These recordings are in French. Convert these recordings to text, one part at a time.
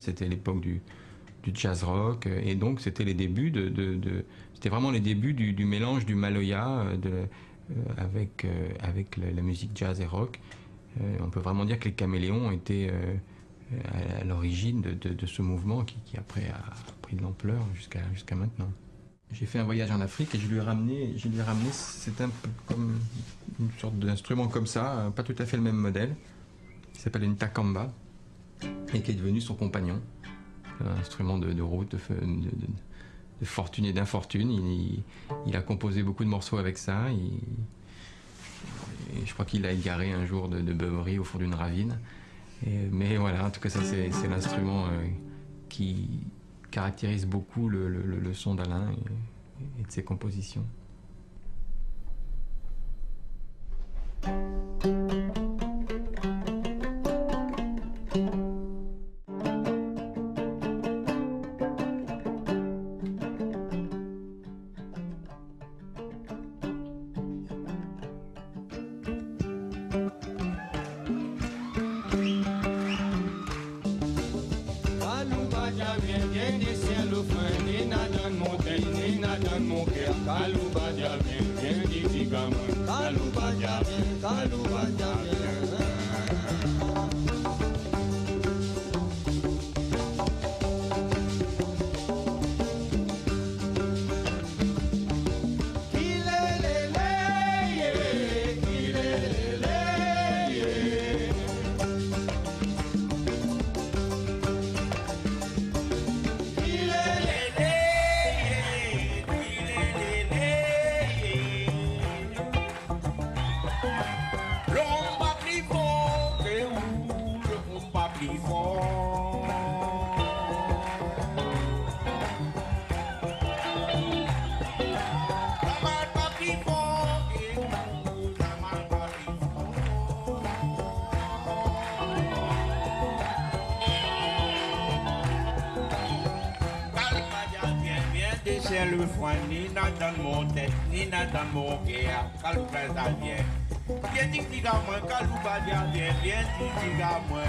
C'était l'époque du jazz rock, et donc c'était les débuts c'était vraiment les débuts du mélange du Maloya avec la musique jazz et rock. On peut vraiment dire que les Caméléons étaient à l'origine de ce mouvement qui après a pris de l'ampleur jusqu'à maintenant. J'ai fait un voyage en Afrique et je lui ai ramené c'est un peu comme une sorte d'instrument comme ça, pas tout à fait le même modèle, qui s'appelle une takamba et qui est devenu son compagnon. Un instrument de route, de fortune et d'infortune. Il a composé beaucoup de morceaux avec ça. Et je crois qu'il l'a égaré un jour de beuverie au fond d'une ravine. Mais voilà, en tout cas, ça c'est l'instrument qui caractérise beaucoup le son d'Alain et de ses compositions. C'est le foin, ni dans mon tête, ni dans mon cœur, calme ça vient. Viens dis à moi, Kalouba viens, viens dis à moi.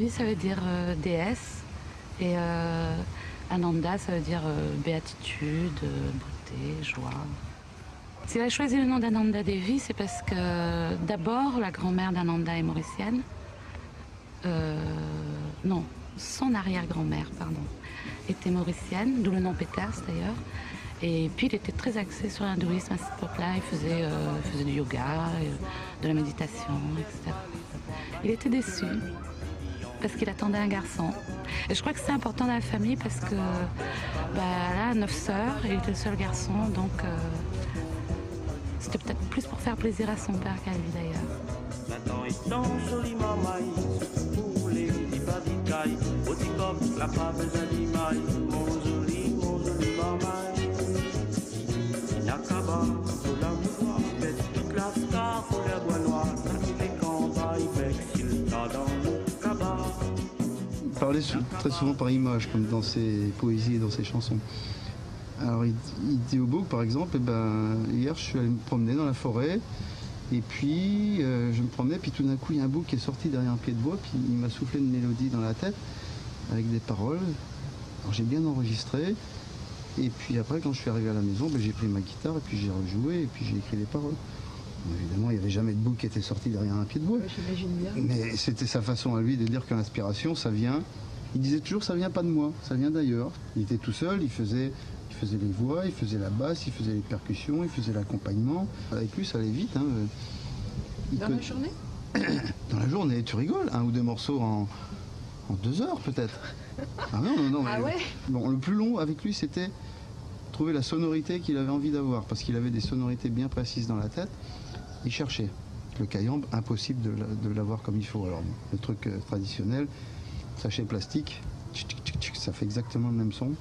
Ça veut dire déesse et Ananda ça veut dire béatitude, beauté, joie. Si elle a choisi le nom d'Ananda Devi, c'est parce que d'abord la grand-mère d'Ananda est mauricienne. Non, son arrière-grand-mère, pardon, était mauricienne, d'où le nom Peters d'ailleurs. Et puis il était très axé sur l'hindouisme à cette époque-là, il faisait du yoga, de la méditation, etc. Il était déçu parce qu'il attendait un garçon. Et je crois que c'est important dans la famille parce que là, 9 sœurs, il était le seul garçon, donc c'était peut-être plus pour faire plaisir à son père qu'à lui d'ailleurs. Il parlait très souvent par image, comme dans ses poésies et dans ses chansons. Alors il dit au Bourg, par exemple, hier je suis allé me promener dans la forêt, et puis je me promenais, puis tout d'un coup il y a un bouc qui est sorti derrière un pied de bois, puis il m'a soufflé une mélodie dans la tête, avec des paroles. Alors j'ai bien enregistré, et puis après quand je suis arrivé à la maison, j'ai pris ma guitare, et puis j'ai rejoué, et puis j'ai écrit les paroles. Évidemment, il n'y avait jamais de bouc qui était sorti derrière un pied de bois. J'imagine bien. Mais c'était sa façon à lui de dire que l'inspiration, ça vient. Il disait toujours, ça vient pas de moi, ça vient d'ailleurs. Il était tout seul, il faisait les voix, il faisait la basse, il faisait les percussions, il faisait l'accompagnement. Avec lui, ça allait vite. Dans la journée ? Dans la journée, tu rigoles, 1 ou 2 morceaux en 2 heures peut-être. Ah non. Ah ouais ? Bon, le plus long avec lui, c'était trouver la sonorité qu'il avait envie d'avoir, parce qu'il avait des sonorités bien précises dans la tête. Il cherchait. Le cayambe, impossible de l'avoir comme il faut. Alors, le truc traditionnel, sachet plastique, ça fait exactement le même son,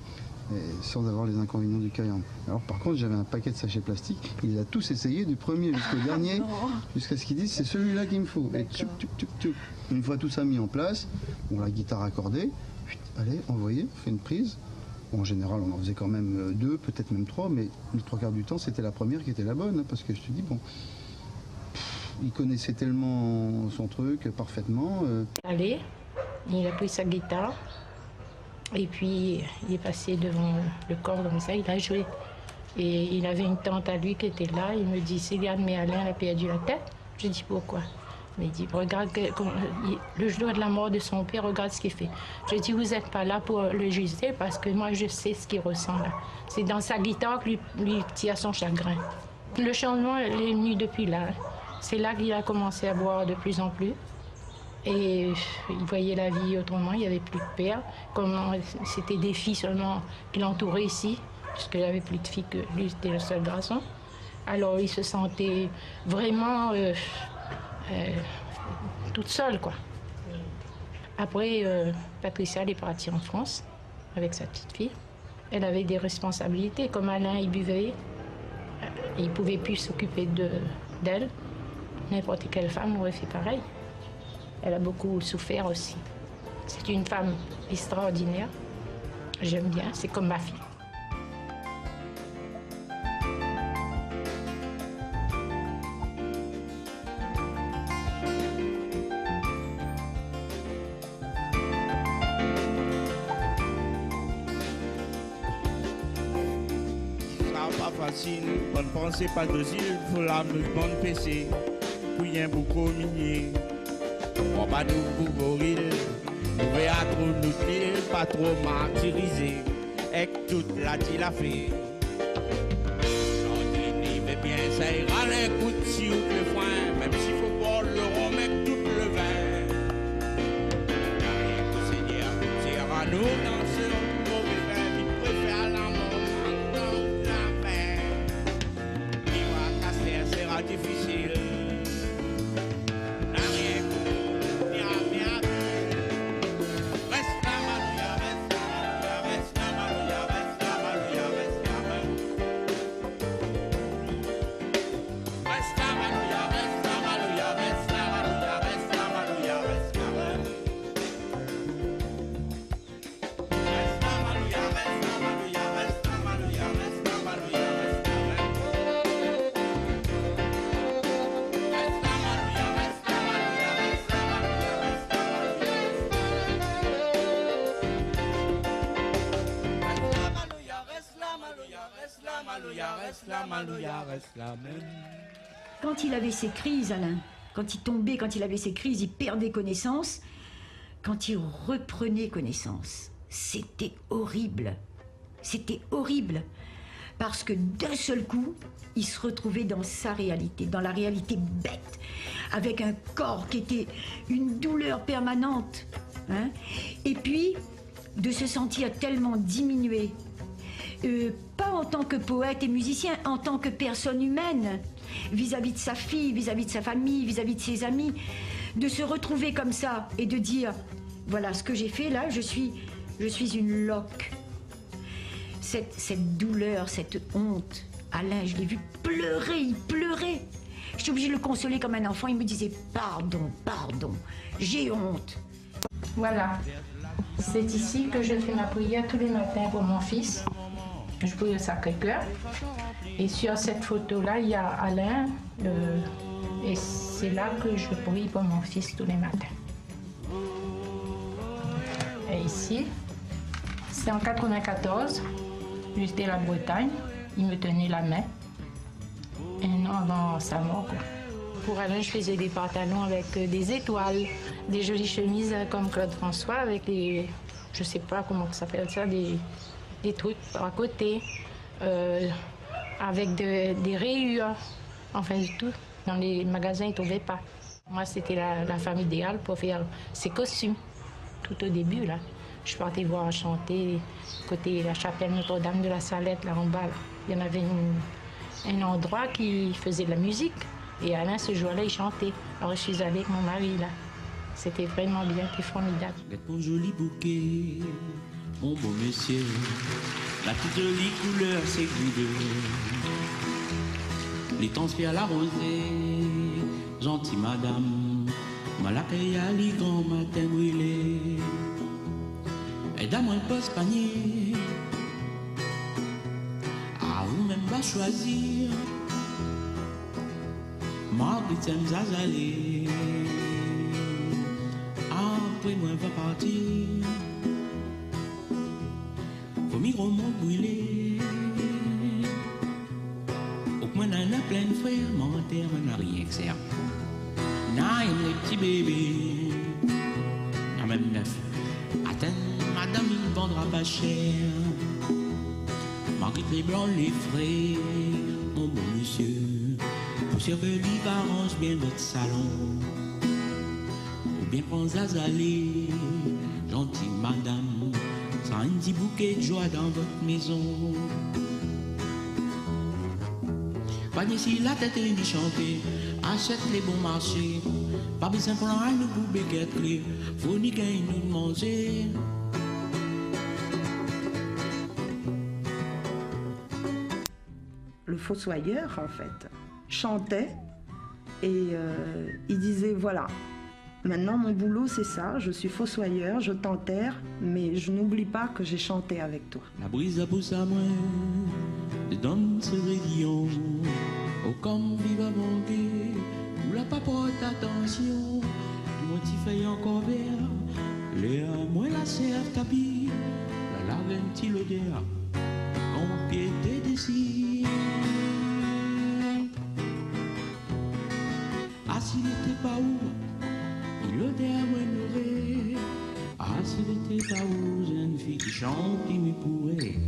sans avoir les inconvénients du cayenne. Alors par contre, j'avais un paquet de sachets plastiques, il a tous essayé du premier jusqu'au dernier, jusqu'à ce qu'ils disent c'est celui-là qu'il me faut. Et tchouk, tchouk, tchouk, tchouk. Une fois tout ça mis en place, bon, la guitare accordée, allez, envoyez, on fait une prise. Bon, en général, on en faisait quand même 2, peut-être même 3, mais les 3/4 du temps, c'était la première qui était la bonne, hein, parce que je te dis, bon, il connaissait tellement son truc parfaitement. Allez, il a pris sa guitare. Et puis, il est passé devant le corps comme ça, il a joué. Et il avait une tante à lui qui était là, il me dit, Céliane, mais Alain a perdu la tête. Je dis, pourquoi? Il me dit, regarde le jour de la mort de son père, regarde ce qu'il fait. Je dis, vous n'êtes pas là pour le juger parce que moi, je sais ce qu'il ressent là. C'est dans sa guitare que lui tire son chagrin. Le changement est venu depuis là. C'est là qu'il a commencé à boire de plus en plus. Et il voyait la vie autrement, il n'y avait plus de père. Comme c'était des filles seulement qui l'entouraient ici, puisqu'il n'y avait plus de filles que lui, c'était le seul garçon. Alors il se sentait vraiment toute seule, quoi. Après, Patricia, elle est partie en France avec sa petite fille. Elle avait des responsabilités, comme Alain, il buvait. Il ne pouvait plus s'occuper d'elle. N'importe quelle femme aurait fait pareil. Elle a beaucoup souffert aussi. C'est une femme extraordinaire. J'aime bien, c'est comme ma fille. Facile, bonne pensée, pas docile, faut la bonne PC, couillin beaucoup minier, on va nous gorille, nous verra trop nous pile, pas trop martyrisé, et toute la t'il a fait. L'ordine, mais bien ça ira les coups de si ou le foin, même s'il faut boire le rhum et tout le vin. Seigneur, c'est à nous danser au mauvais vin, il préfère la mort. Difficile. Rien, rien. Reste la malouya, reste la malouya, reste la malouya, reste la malouya. Reste la malouya, reste la malouya, reste la malouya, reste la malouya, reste la malouya. Reste la malouya, reste la malouya, reste la malouya, reste la malouya. Quand il avait ses crises, Alain, quand il tombait, quand il avait ses crises, il perdait connaissance. Quand il reprenait connaissance, c'était horrible. C'était horrible. Parce que d'un seul coup, il se retrouvait dans sa réalité, dans la réalité bête, avec un corps qui était une douleur permanente. Hein. Et puis, de se sentir tellement diminué, pas en tant que poète et musicien, en tant que personne humaine, vis-à-vis de sa fille, vis-à-vis de sa famille, vis-à-vis de ses amis, de se retrouver comme ça et de dire, voilà ce que j'ai fait là, je suis une loque. Cette douleur, cette honte, Alain, je l'ai vu pleurer, il pleurait. J'étais obligée de le consoler comme un enfant, il me disait, pardon, pardon, j'ai honte. Voilà, c'est ici que je fais ma prière tous les matins pour mon fils. Je prie au Sacré-Cœur. Et sur cette photo-là, il y a Alain. Et c'est là que je prie pour mon fils tous les matins. Et ici, c'est en 94. J'étais à la Bretagne. Il me tenait la main. Un an avant sa mort, quoi. Pour Alain, je faisais des pantalons avec des étoiles, des jolies chemises comme Claude François avec des, je sais pas comment ça s'appelle ça, des trucs à côté, avec des rayures, enfin tout. Dans les magasins, ils ne trouvaient pas. Moi, c'était la femme idéale pour faire ses costumes. Tout au début, là, je partais voir chanter côté la chapelle Notre-Dame de la Salette, là en bas. Là. Il y en avait un endroit qui faisait de la musique. Et Alain, ce jour-là, il chantait. Alors, je suis allée avec mon mari, là. C'était vraiment bien, c'était formidable. Ton joli bouquet, mon beau monsieur, la toute jolie couleur c'est goûteux. Les transferts à la rosée, gentille madame, malacay à li grand matin brûlé. Aide-moi un poste panier, à vous-même va choisir. Marguerite aime Zazalé, après moi va partir. Faut m'y remonter brûler. Au moins on a plein de frères, mon terre n'a rien que ça. N'a les petits bébés, n'a même neuf. Attends, madame, il vendra pas cher. Marguerite les blancs, les frais, mon bon monsieur. Pour servir l'hiver, arrange bien votre salon. Ou bien prends Zazalé, gentille madame, sans un petit bouquet de joie dans votre maison. Pas d'ici la tête et ni chanter, achète les bons marchés. Pas besoin de prendre un nouveau béquet de clé, faut ni gagner ni manger. Le fossoyeur, en fait, chantait et il disait voilà, maintenant mon boulot c'est ça, je suis fossoyeur, je t'enterre, mais je n'oublie pas que j'ai chanté avec toi. La brise a poussé à moi, donne ce rédillon, au comme vive à manquer, où la papote attention, tout mon petit feuille encore vert, les moi la serre tapis, la lave un petit l'odeur, en pied d'ici. Ah, s'il n'était pas où, il l'odeur honoré. Ah, s'il n'était pas où, j'ai une fille qui chante, qui me pourrait.